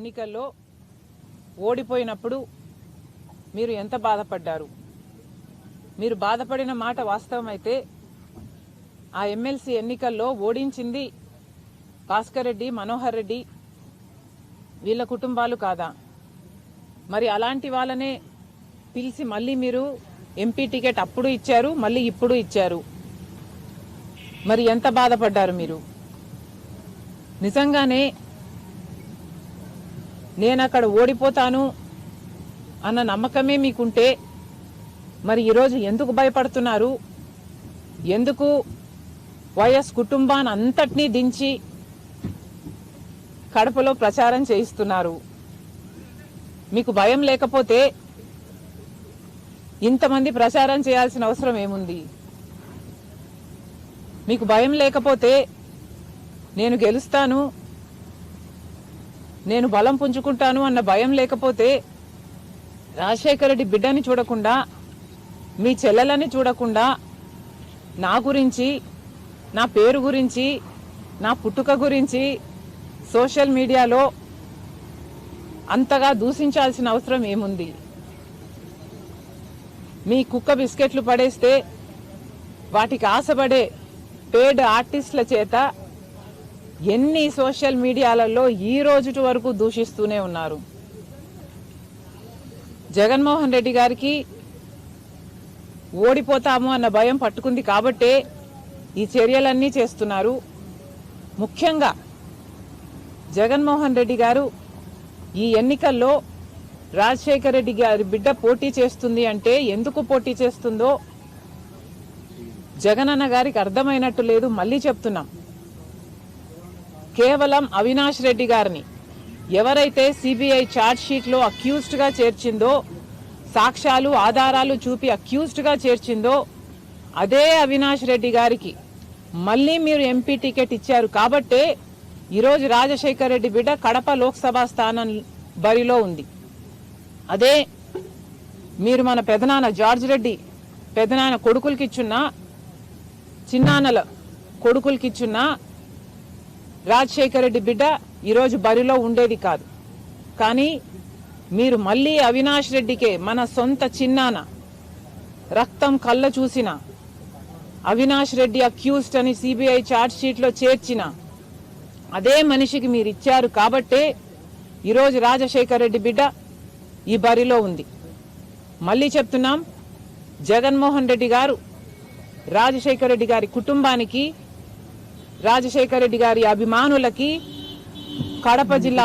ఎన్నికల్లో ఓడిపోయినప్పుడు మీరు ఎంత బాధపడ్డారు? మీరు బాధపడిన మాట వాస్తవమైతే ఆ ఎమ్మెల్సీ ఎన్నికల్లో ఓడించింది భాస్కర్ రెడ్డి, మనోహర్ రెడ్డి వీళ్ళ కుటుంబాలు కాదా? మరి అలాంటి వాళ్ళనే పిలిచి మళ్ళీ మీరు ఎంపీ టికెట్ అప్పుడు ఇచ్చారు, మళ్ళీ ఇప్పుడు ఇచ్చారు. మరి ఎంత బాధపడ్డారు మీరు? నిజంగానే నేను అక్కడ ఓడిపోతాను అన్న నమ్మకమే మీకుంటే మరి ఈరోజు ఎందుకు భయపడుతున్నారు? ఎందుకు వైఎస్ కుటుంబాన్ని అంతటినీ దించి కడపలో ప్రచారం చేయిస్తున్నారు? మీకు భయం లేకపోతే ఇంతమంది ప్రచారం చేయాల్సిన అవసరం ఏముంది? మీకు భయం లేకపోతే నేను గెలుస్తాను, నేను బలం పుంజుకుంటాను అన్న భయం లేకపోతే రాజశేఖర రెడ్డి బిడ్డని చూడకుండా, మీ చెల్లెలని చూడకుండా నా గురించి, నా పేరు గురించి, నా పుట్టుక గురించి సోషల్ మీడియాలో అంతగా దూషించాల్సిన అవసరం ఏముంది? మీ కుక్క బిస్కెట్లు పడేస్తే వాటికి ఆశపడే పేడ్ ఆర్టిస్టుల చేత ఎన్ని సోషల్ మీడియాలలో ఈ రోజు వరకు దూషిస్తూనే ఉన్నారు. జగన్మోహన్ రెడ్డి గారికి ఓడిపోతాము అన్న భయం పట్టుకుంది కాబట్టే ఈ చర్యలన్నీ చేస్తున్నారు. ముఖ్యంగా జగన్మోహన్ రెడ్డి గారు ఈ ఎన్నికల్లో రాజశేఖర రెడ్డి గారి బిడ్డ పోటీ చేస్తుంది అంటే ఎందుకు పోటీ చేస్తుందో జగనన్న గారికి అర్థమైనట్టు లేదు. మళ్ళీ చెప్తున్నాం, కేవలం అవినాష్ రెడ్డి గారిని ఎవరైతే సిబిఐ ఛార్జ్ షీట్ లో అక్యూజ్డ్ గా చేర్చిందో, సాక్ష్యాలు ఆధారాలు చూపి అక్యూజ్డ్ గా చేర్చిందో అదే అవినాష్ రెడ్డి గారికి మళ్ళీ మీరు ఎంపీ టికెట్ ఇచ్చారు కాబట్టే ఈరోజు రాజశేఖర రెడ్డి బిడ్డ కడప లోక్సభ స్థానం బరిలో ఉంది. అదే మీరు మన పెదనాన్న జార్జ్ రెడ్డి పెదనాన్న కొడుకులకిచ్చున్నా, చిన్నాన్నల కొడుకులకిచ్చున్నా రాజశేఖర రెడ్డి బిడ్డ ఈరోజు బరిలో ఉండేది కాదు. కానీ మీరు మళ్ళీ అవినాష్ రెడ్డికే, మన సొంత చిన్నాన్న రక్తం కళ్ళ చూసిన అవినాష్ రెడ్డి అక్యూజ్డ్ అని సిబిఐ ఛార్జ్ షీట్ లో చేర్చిన అదే మనిషికి మీరు ఇచ్చారు కాబట్టే ఈరోజు రాజశేఖర రెడ్డి బిడ్డ ఈ బరిలో ఉంది. మళ్ళీ చెప్తున్నాం, జగన్మోహన్ రెడ్డి గారు రాజశేఖర రెడ్డి గారి కుటుంబానికి, రాజశేఖర రెడ్డి గారి అభిమానులకి, కడప జిల్లా